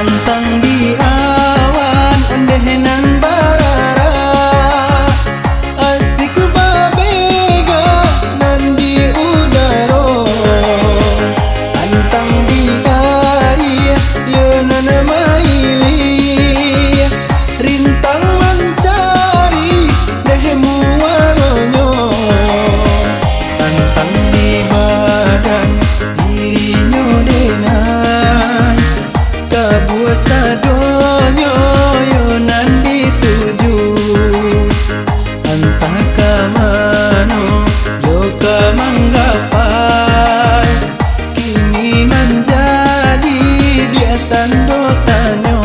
Tantang di awan endeh nan barara, asik babega nan di udaro. Tantang di air yo nan maili, rintang mencari deh muaronyo. Tantang di badan dirinya denai, kabuah sadonyo yo nan dituju. Entah ke mano yo ke manggapai, kini menjadi dia tando tanyo.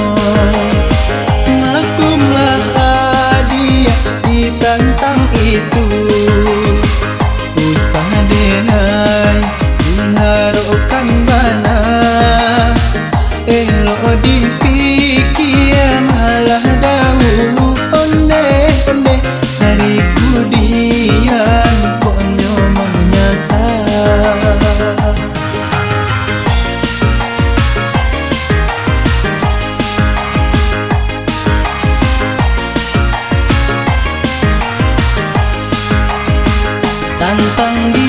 Maklumlah hadiah ditantang itu, usah denai diharapkan bana. Elok dipikir malah dahulu onde-onde, dari kudian pokoknya menyasar. Tantang di